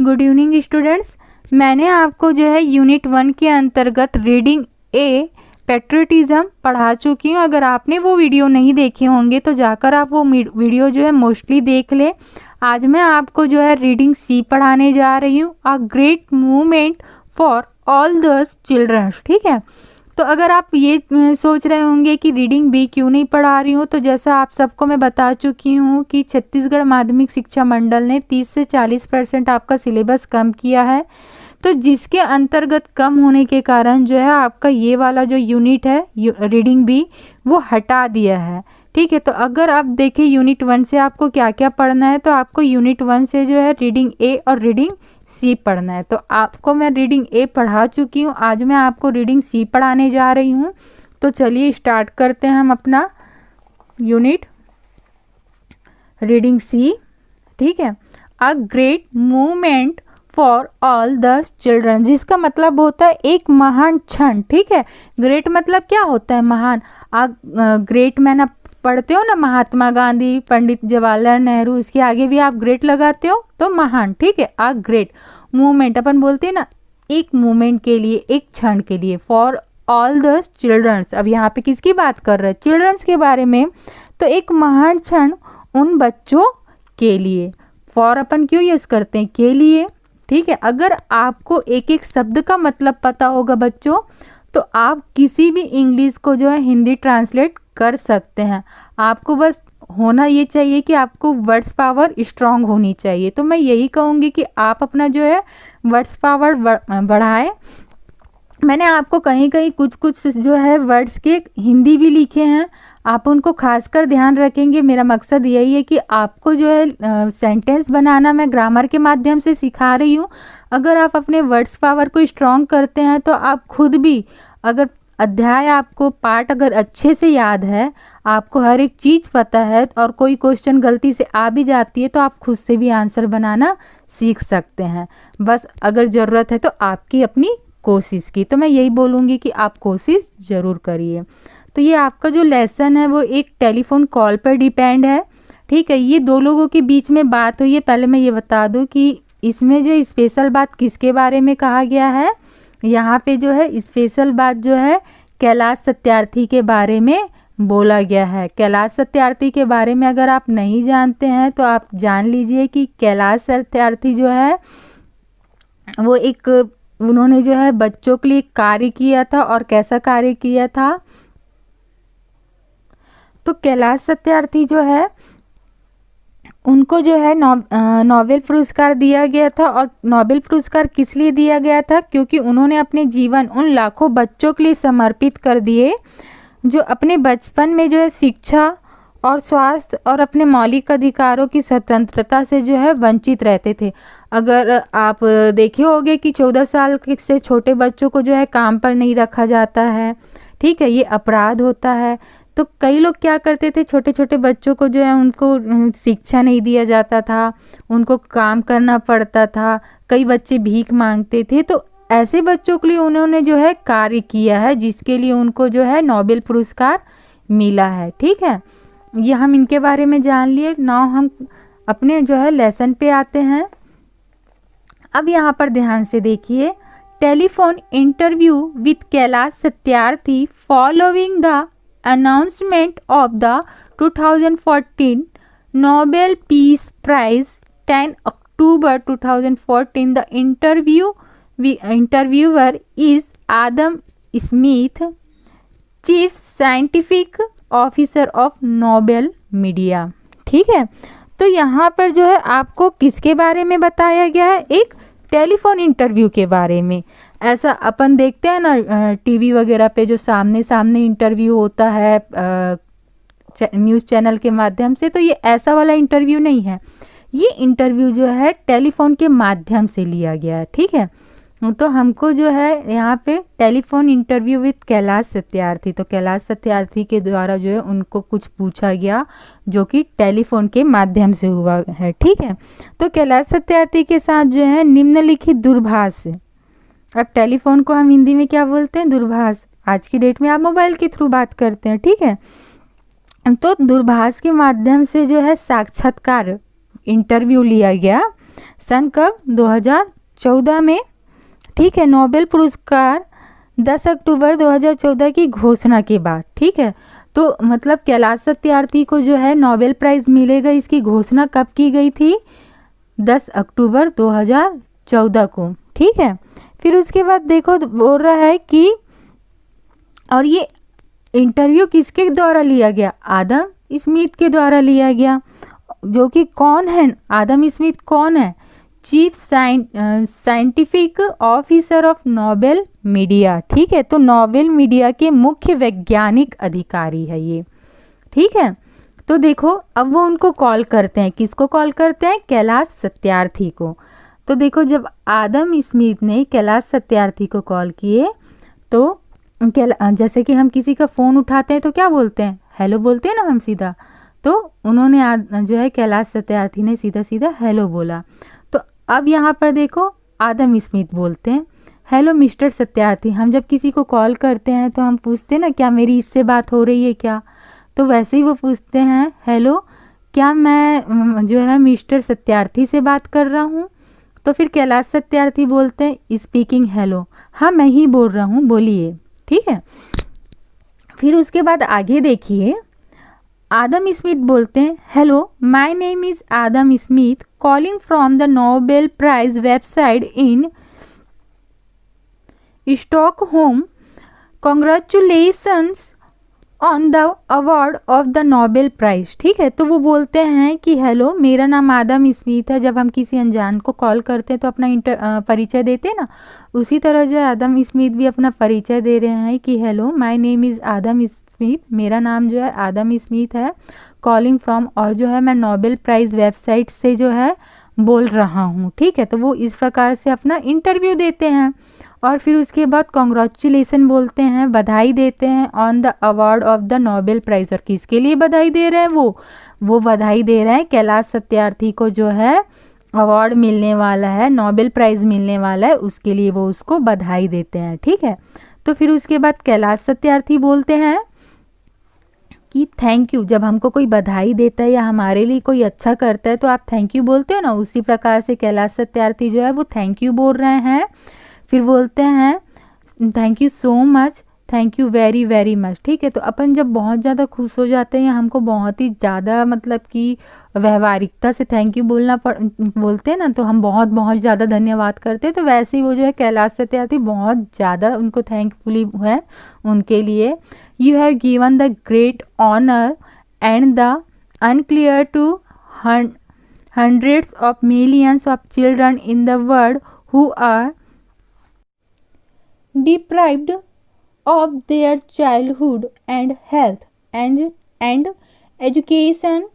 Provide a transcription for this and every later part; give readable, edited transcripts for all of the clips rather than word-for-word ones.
Good evening students. मैंने आपको जो है यूनिट 1 के अंतर्गत रीडिंग ए पेट्रियटिज्म पढ़ा चुकी हूँ। अगर आपने वो वीडियो नहीं देखे होंगे तो जाकर आप वो वीडियो जो है मोस्टली देख ले। आज मैं आपको जो है रीडिंग सी पढ़ाने जा रही हूँ, a great movement for all the childrens. ठीक है, तो अगर आप ये सोच रहे होंगे कि रीडिंग बी क्यों नहीं पढ़ा रही हूँ, तो जैसा आप सबको मैं बता चुकी हूँ कि छत्तीसगढ़ माध्यमिक शिक्षा मंडल ने 30 से 40% आपका सिलेबस कम किया है, तो जिसके अंतर्गत कम होने के कारण जो है आपका ये वाला जो यूनिट है रीडिंग बी वो हटा दिया है। ठीक है, तो अगर आप देखें यूनिट 1 से आपको क्या क्या पढ़ना है, तो आपको यूनिट 1 से जो है रीडिंग ए और रीडिंग सी पढ़ना है। तो आपको मैं रीडिंग ए पढ़ा चुकी हूँ, आज मैं आपको रीडिंग सी पढ़ाने जा रही हूँ। तो चलिए स्टार्ट करते हैं हम अपना यूनिट रीडिंग सी। ठीक है, अ great movement for all the children, जिसका मतलब होता है एक महान क्षण। ठीक है, ग्रेट मतलब क्या होता है? महान। ग्रेट मैन आप पढ़ते हो ना, महात्मा गांधी, पंडित जवाहरलाल नेहरू, इसके आगे भी आप ग्रेट लगाते हो तो महान। ठीक है, अ ग्रेट मूवमेंट अपन बोलते हैं ना, एक मूवमेंट के लिए, एक क्षण के लिए, फॉर ऑल द चिल्ड्रंस। अब यहाँ पे किसकी बात कर रहे हैं? चिल्ड्रंस के बारे में। तो एक महान क्षण उन बच्चों के लिए। फॉर अपन क्यों यूज करते हैं? के लिए। ठीक है, अगर आपको एक एक शब्द का मतलब पता होगा बच्चों, तो आप किसी भी इंग्लिश को जो है हिंदी ट्रांसलेट कर सकते हैं। आपको बस होना ये चाहिए कि आपको वर्ड्स पावर स्ट्रांग होनी चाहिए। तो मैं यही कहूँगी कि आप अपना जो है वर्ड्स पावर बढ़ाएं। मैंने आपको कहीं कहीं कुछ कुछ जो है वर्ड्स के हिंदी भी लिखे हैं, आप उनको खासकर ध्यान रखेंगे। मेरा मकसद यही है कि आपको जो है सेंटेंस बनाना मैं ग्रामर के माध्यम से सिखा रही हूँ। अगर आप अपने वर्ड्स पावर को स्ट्रांग करते हैं तो आप खुद भी, अगर अध्याय आपको पार्ट अगर अच्छे से याद है, आपको हर एक चीज़ पता है और कोई क्वेश्चन गलती से आ भी जाती है, तो आप खुद से भी आंसर बनाना सीख सकते हैं। बस अगर ज़रूरत है तो आपकी अपनी कोशिश की। तो मैं यही बोलूँगी कि आप कोशिश ज़रूर करिए। तो ये आपका जो लेसन है वो एक टेलीफोन कॉल पर डिपेंड है। ठीक है, ये दो लोगों के बीच में बात हुई है। पहले मैं ये बता दूं कि इसमें जो स्पेशल बात किसके बारे में कहा गया है। यहाँ पे जो है स्पेशल बात जो है कैलाश सत्यार्थी के बारे में बोला गया है। कैलाश सत्यार्थी के बारे में अगर आप नहीं जानते हैं तो आप जान लीजिए कि कैलाश सत्यार्थी जो है वो एक, उन्होंने जो है बच्चों के लिए कार्य किया था। और कैसा कार्य किया था? तो कैलाश सत्यार्थी जो है उनको जो है नोबेल पुरस्कार दिया गया था। और नोबेल पुरस्कार किस लिए दिया गया था? क्योंकि उन्होंने अपने जीवन उन लाखों बच्चों के लिए समर्पित कर दिए जो अपने बचपन में जो है शिक्षा और स्वास्थ्य और अपने मौलिक अधिकारों की स्वतंत्रता से जो है वंचित रहते थे। अगर आप देखे होंगे कि 14 साल से छोटे बच्चों को जो है काम पर नहीं रखा जाता है। ठीक है, ये अपराध होता है। तो कई लोग क्या करते थे, छोटे छोटे बच्चों को जो है उनको शिक्षा नहीं दिया जाता था, उनको काम करना पड़ता था, कई बच्चे भीख मांगते थे। तो ऐसे बच्चों के लिए उन्होंने जो है कार्य किया है, जिसके लिए उनको जो है नोबेल पुरस्कार मिला है। ठीक है, ये हम इनके बारे में जान लिए। नाउ हम अपने जो है लेसन पे आते हैं। अब यहाँ पर ध्यान से देखिए, telephone interview with Kailash Satyarthi following the announcement of the 2014 Nobel Peace Prize 10 October 2014. The interviewer is Adam Smith, Chief Scientific Officer of Nobel Media। ठीक है, तो यहाँ पर जो है आपको किसके बारे में बताया गया है? एक टेलीफोन इंटरव्यू के बारे में। ऐसा अपन देखते हैं ना टीवी वगैरह पे जो सामने सामने इंटरव्यू होता है न्यूज़ चैनल के माध्यम से, तो ये ऐसा वाला इंटरव्यू नहीं है। ये इंटरव्यू जो है टेलीफोन के माध्यम से लिया गया है। ठीक है, तो हमको जो है यहाँ पे telephone interview with Kailash Satyarthi, तो कैलाश सत्यार्थी के द्वारा जो है उनको कुछ पूछा गया जो कि टेलीफोन के माध्यम से हुआ है। ठीक है, तो कैलाश सत्यार्थी के साथ जो है निम्नलिखित दूरभाष, अब टेलीफोन को हम हिंदी में क्या बोलते हैं? दूरभाष। आज की डेट में आप मोबाइल के थ्रू बात करते हैं। ठीक है, तो दूरभाष के माध्यम से जो है साक्षात्कार इंटरव्यू लिया गया। सन कब, 2014 में, ठीक है। नोबेल पुरस्कार 10 अक्टूबर 2014 की घोषणा के बाद, ठीक है। तो मतलब कैलाश सत्यार्थी को जो है नोबेल प्राइज़ मिलेगा, इसकी घोषणा कब की गई थी, 10 अक्टूबर 2014 को, ठीक है। फिर उसके बाद देखो बोल रहा है कि और ये इंटरव्यू किसके द्वारा लिया गया, आदम स्मिथ के द्वारा लिया गया, जो कि कौन है, आदम स्मिथ कौन है, chief scientific officer of Nobel media, ठीक है। तो नोबेल मीडिया के मुख्य वैज्ञानिक अधिकारी है ये, ठीक है। तो देखो अब वो उनको कॉल करते हैं, किसको कॉल करते हैं, कैलाश सत्यार्थी को। तो देखो जब आदम स्मिथ ने कैलाश सत्यार्थी को कॉल किए तो जैसे कि हम किसी का फ़ोन उठाते हैं तो क्या बोलते हैं, हेलो बोलते हैं ना हम सीधा, तो उन्होंने जो है कैलाश सत्यार्थी ने सीधा सीधा हेलो बोला। तो अब यहाँ पर देखो आदम स्मिथ बोलते हैं, हेलो मिस्टर सत्यार्थी। हम जब किसी को कॉल करते हैं तो हम पूछते हैं ना क्या मेरी इससे बात हो रही है क्या, तो वैसे ही वो पूछते हैं हेलो क्या मैं जो है मिस्टर सत्यार्थी से बात कर रहा हूँ। तो फिर कैलाश सत्यार्थी बोलते हैं स्पीकिंग हेलो, हाँ मैं ही बोल रहा हूँ बोलिए, ठीक है। फिर उसके बाद आगे देखिए आदम स्मिथ बोलते हैं hello my name is Adam Smith calling from the Nobel prize website in Stockholm, congratulations on the award of the Nobel prize, ठीक है। तो वो बोलते हैं कि हेलो मेरा नाम आदम स्मिथ है। जब हम किसी अनजान को कॉल करते हैं तो अपना परिचय देते हैं ना, उसी तरह जो है आदम स्मिथ भी अपना परिचय दे रहे हैं कि hello my name is Adam Smith, मेरा नाम जो है आदम स्मिथ है, कॉलिंग फ्रॉम, और जो है मैं नोबेल प्राइज़ वेबसाइट से जो है बोल रहा हूँ, ठीक है। तो वो इस प्रकार से अपना इंटरव्यू देते हैं और फिर उसके बाद कॉन्ग्रेचुलेसन बोलते हैं, बधाई देते हैं on the award of the Nobel prize. और किसके लिए बधाई दे रहे हैं, वो बधाई दे रहे हैं कैलाश सत्यार्थी को जो है अवार्ड मिलने वाला है, नोबेल प्राइज़ मिलने वाला है, उसके लिए वो उसको बधाई देते हैं, ठीक है। तो फिर उसके बाद कैलाश सत्यार्थी बोलते हैं कि थैंक यू। जब हमको कोई बधाई देता है या हमारे लिए कोई अच्छा करता है तो आप थैंक यू बोलते हो ना, उसी प्रकार से कैलाश सत्यार्थी जो है वो थैंक यू बोल रहे हैं। फिर बोलते हैं thank you so much, thank you very very much, ठीक है। तो अपन जब बहुत ज़्यादा खुश हो जाते हैं या हमको बहुत ही ज़्यादा मतलब कि व्यवहारिकता से थैंक यू बोलते हैं ना, तो हम बहुत बहुत ज़्यादा धन्यवाद करते हैं। तो वैसे ही वो जो है कैलाश सत्यार्थी बहुत ज़्यादा उनको थैंकफुली है उनके लिए। You have given the great honour and the unclear to hundreds of millions of children in the world who are deprived of their childhood and health and education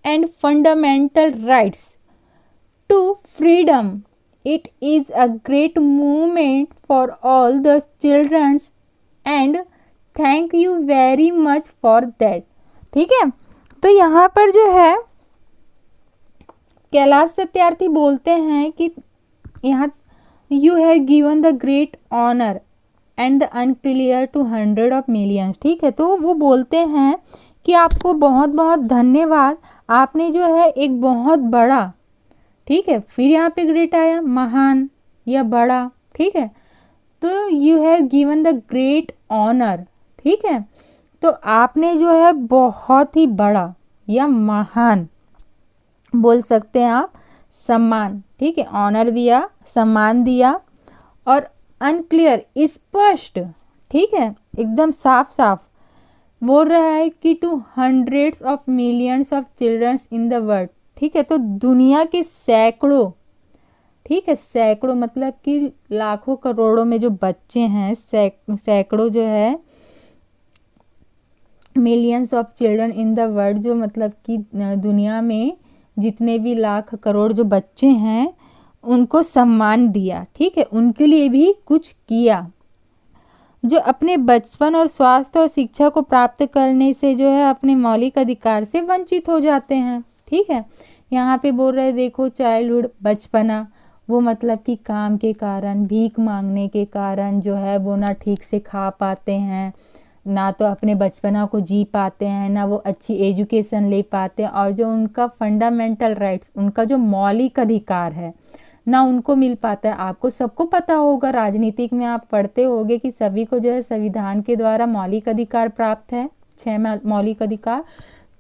and fundamental rights to freedom. It is a great movement for all the children and thank you very much for that, ठीक है। तो यहाँ पर जो है कैलाश सत्यार्थी बोलते हैं कि यहाँ you have given the great honour and the unclear to 100 of millions, ठीक है। तो वो बोलते हैं कि आपको बहुत बहुत धन्यवाद, आपने जो है एक बहुत बड़ा, ठीक है, फिर यहाँ पे ग्रेट आया महान या बड़ा, ठीक है। तो you have given the great honour, ठीक है। तो आपने जो है बहुत ही बड़ा या महान बोल सकते हैं आप सम्मान, ठीक है, ऑनर दिया, सम्मान दिया। और अनक्लियर स्पष्ट, ठीक है, एकदम साफ साफ बोल रहा है कि to hundreds of millions of childrens in the world, ठीक है। तो दुनिया के सैकड़ों, ठीक है, सैकड़ों मतलब कि लाखों करोड़ों में जो बच्चे हैं, सैकड़ों जो है millions of children in the world, जो मतलब कि दुनिया में जितने भी लाख करोड़ जो बच्चे हैं उनको सम्मान दिया, ठीक है, उनके लिए भी कुछ किया, जो अपने बचपन और स्वास्थ्य और शिक्षा को प्राप्त करने से जो है अपने मौलिक अधिकार से वंचित हो जाते हैं, ठीक है। यहाँ पे बोल रहे देखो चाइल्डहुड, बचपना, वो मतलब कि काम के कारण, भीख मांगने के कारण जो है वो ना ठीक से खा पाते हैं, ना तो अपने बचपना को जी पाते हैं, ना वो अच्छी एजुकेशन ले पाते हैं, और जो उनका फंडामेंटल राइट्स, उनका जो मौलिक अधिकार है, ना उनको मिल पाता है। आपको सबको पता होगा, राजनीतिक में आप पढ़ते होंगे कि सभी को जो है संविधान के द्वारा मौलिक अधिकार प्राप्त है, 6 मौलिक अधिकार।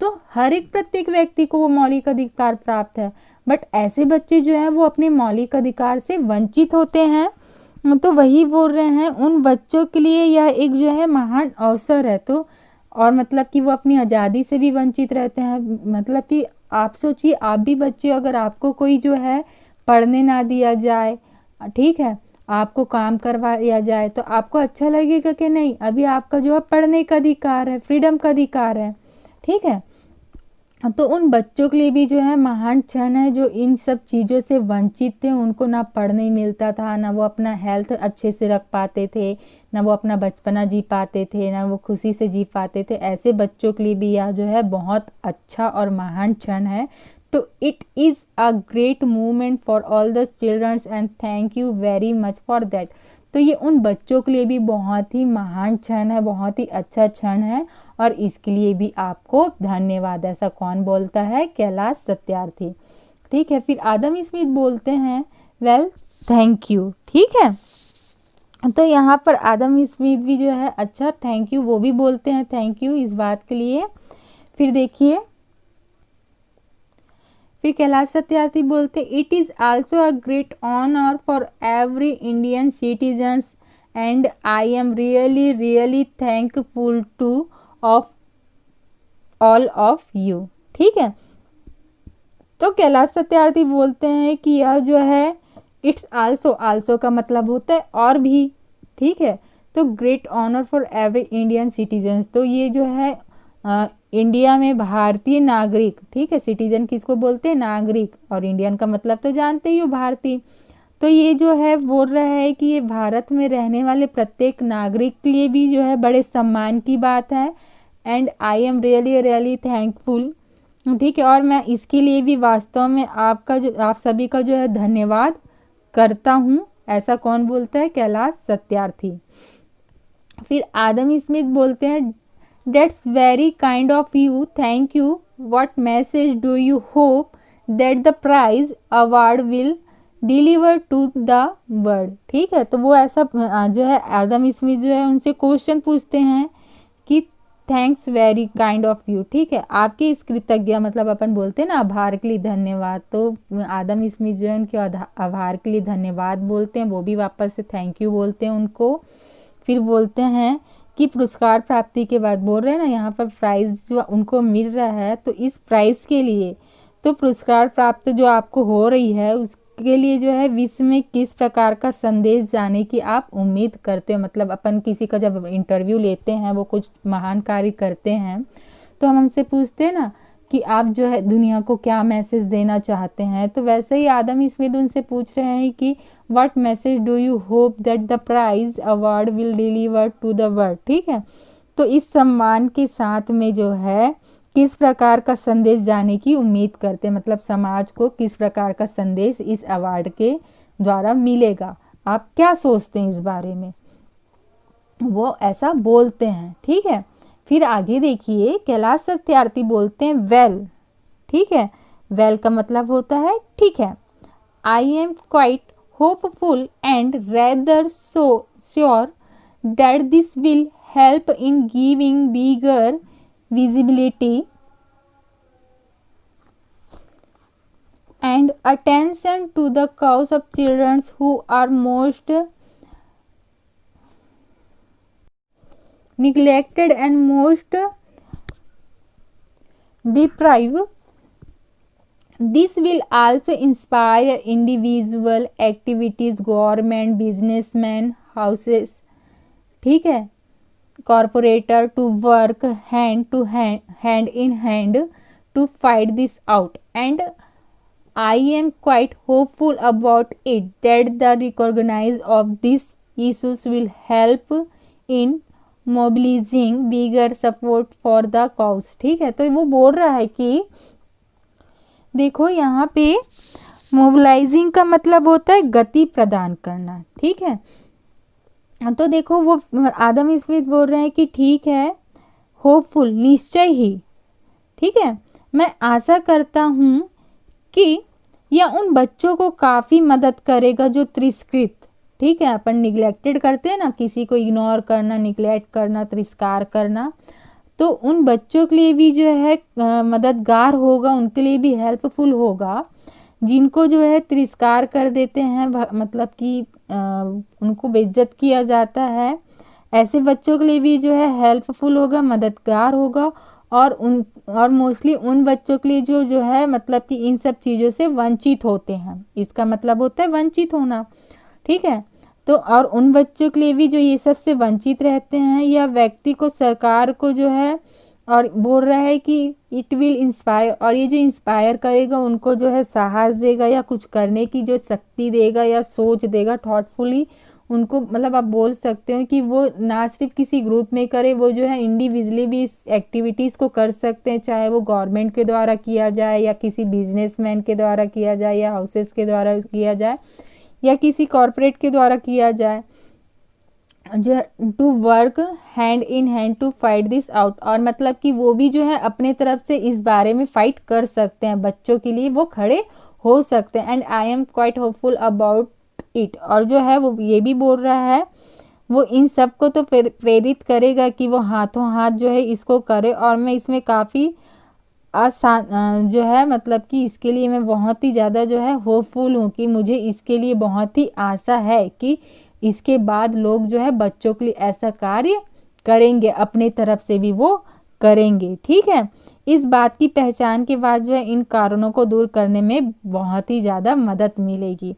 तो हर एक प्रत्येक व्यक्ति को वो मौलिक अधिकार प्राप्त है, बट ऐसे बच्चे जो है वो अपने मौलिक अधिकार से वंचित होते हैं। तो वही बोल रहे हैं, उन बच्चों के लिए यह एक जो है महान अवसर है। तो और मतलब कि वो अपनी आज़ादी से भी वंचित रहते हैं। मतलब कि आप सोचिए, आप भी बच्चे, अगर आपको कोई जो है पढ़ने ना दिया जाए, ठीक है, आपको काम करवाया जाए, तो आपको अच्छा लगेगा कि नहीं? अभी आपका जो है पढ़ने का अधिकार है, फ्रीडम का अधिकार है, ठीक है। तो उन बच्चों के लिए भी जो है महान क्षण है, जो इन सब चीज़ों से वंचित थे। उनको ना पढ़ने मिलता था, ना वो अपना हेल्थ अच्छे से रख पाते थे, ना वो अपना बचपना जी पाते थे, ना वो खुशी से जी पाते थे। ऐसे बच्चों के लिए भी यह जो है बहुत अच्छा और महान क्षण है। तो it is a great movement for all the children's and thank you very much for that. तो ये उन बच्चों के लिए भी बहुत ही महान क्षण है, बहुत ही अच्छा क्षण है, और इसके लिए भी आपको धन्यवाद। ऐसा कौन बोलता है? कैलाश सत्यार्थी, ठीक है। फिर आदम स्मिथ बोलते हैं वेल थैंक यू, ठीक है। तो यहाँ पर आदम स्मिथ भी जो है अच्छा थैंक यू, वो भी बोलते हैं थैंक यू इस बात के लिए। फिर देखिए, फिर कैलाश सत्यार्थी बोलते it is also a great honour for every Indian citizens and I am really really thankful to of all of you, ठीक है। तो कैलाश सत्यार्थी बोलते हैं कि यह जो है इट्स आल्सो, आल्सो का मतलब होता है और भी, ठीक है। तो great honour for every Indian citizens, तो ये जो है इंडिया में भारतीय नागरिक, ठीक है। सिटीजन किसको बोलते हैं? नागरिक, और इंडियन का मतलब तो जानते ही हो, भारतीय। तो ये जो है बोल रहा है कि ये भारत में रहने वाले प्रत्येक नागरिक के लिए भी जो है बड़े सम्मान की बात है। And I am really really thankful, ठीक है। और मैं इसके लिए भी वास्तव में आपका जो, आप सभी का जो है धन्यवाद करता हूँ। ऐसा कौन बोलता है? कैलाश सत्यार्थी। फिर आदम स्मिथ बोलते हैं that's very kind of you, thank you. What message do you hope that the prize award will deliver to the world, ठीक है। तो वो ऐसा जो है आदम स्मिथ जो है उनसे क्वेश्चन पूछते हैं कि thanks very kind of you, ठीक है। आपके इस कृतज्ञ, मतलब अपन बोलते हैं ना आभार के लिए धन्यवाद, तो आदम स्मिथ जो है उनके आभार के लिए धन्यवाद बोलते हैं, वो भी वापस से थैंक यू बोलते हैं उनको। फिर बोलते हैं कि पुरस्कार प्राप्ति के बाद बोल रहे हैं ना, यहाँ पर प्राइज जो उनको मिल रहा है, तो इस प्राइज के लिए, तो पुरस्कार प्राप्त जो आपको हो रही है उसके लिए जो है विश्व में किस प्रकार का संदेश जाने की आप उम्मीद करते हो। मतलब अपन किसी का जब इंटरव्यू लेते हैं, वो कुछ महान कार्य करते हैं, तो हम उनसे पूछते हैं ना कि आप जो है दुनिया को क्या मैसेज देना चाहते हैं। तो वैसे ही आदम स्मिथ उनसे पूछ रहे हैं कि what message do you hope that the prize award will deliver to the world, ठीक है। तो इस सम्मान के साथ में जो है किस प्रकार का संदेश जाने की उम्मीद करते हैं, मतलब समाज को किस प्रकार का संदेश इस अवार्ड के द्वारा मिलेगा, आप क्या सोचते हैं इस बारे में, वो ऐसा बोलते हैं, ठीक है। फिर आगे देखिए, कैलाश सत्यार्थी बोलते हैं वेल, ठीक है। वेल का मतलब होता है ठीक है। I am quite hopeful and rather so sure that this will help in giving bigger visibility and attention to the cause of children who are most neglected and most deprived. This will also inspire individual activities, government, businessmen, houses, ठीक है, corporator to work hand in hand to fight this out, and I am quite hopeful about it that the recognition of these issues will help in mobilizing bigger support for the cause, ठीक है। तो वो बोल रहा है कि देखो यहाँ पे मोबिलाइजिंग का मतलब होता है गति प्रदान करना, ठीक है। तो देखो वो आदम स्मिथ बोल रहे हैं कि ठीक है, होपफुल, निश्चय ही, ठीक है, मैं आशा करता हूँ कि यह उन बच्चों को काफ़ी मदद करेगा जो तिरस्कृत, ठीक है, अपन निग्लेक्टेड करते हैं ना, किसी को इग्नोर करना, निग्लेक्ट करना, तिरस्कार करना, तो उन बच्चों के लिए भी जो है मददगार होगा, उनके लिए भी हेल्पफुल होगा, जिनको जो है तिरस्कार कर देते हैं, मतलब कि उनको बेइज्जत किया जाता है, ऐसे बच्चों के लिए भी जो है हेल्पफुल होगा, मददगार होगा। और मोस्टली उन बच्चों के लिए जो जो है मतलब कि इन सब चीज़ों से वंचित होते हैं, इसका मतलब होता है वंचित होना, ठीक है। तो और उन बच्चों के लिए भी जो ये सब से वंचित रहते हैं, या व्यक्ति को, सरकार को जो है, और बोल रहा है कि इट विल इंस्पायर, और ये जो इंस्पायर करेगा उनको जो है साहस देगा, या कुछ करने की जो शक्ति देगा, या सोच देगा थॉटफुली उनको, मतलब आप बोल सकते हो कि वो ना सिर्फ किसी ग्रुप में करे, वो जो है इंडिविजुअली भी इस एक्टिविटीज़ को कर सकते हैं, चाहे वो गवर्नमेंट के द्वारा किया जाए, या किसी बिजनेसमैन के द्वारा किया जाए, या हाउसेस के द्वारा किया जाए, या किसी कॉरपोरेट के द्वारा किया जाए, जो to work hand in hand to fight this out, और मतलब कि वो भी जो है अपने तरफ से इस बारे में फाइट कर सकते हैं, बच्चों के लिए वो खड़े हो सकते हैं। And I am quite hopeful about it, और जो है वो ये भी बोल रहा है, वो इन सब को तो प्रेरित करेगा कि वो हाथों हाथ जो है इसको करे, और मैं इसमें काफ़ी आसान जो है मतलब कि इसके लिए मैं बहुत ही ज़्यादा जो है होपफुल हूँ, कि मुझे इसके लिए बहुत ही आशा है कि इसके बाद लोग जो है बच्चों के लिए ऐसा कार्य करेंगे, अपने तरफ से भी वो करेंगे, ठीक है। इस बात की पहचान के बाद जो है इन कारणों को दूर करने में बहुत ही ज़्यादा मदद मिलेगी।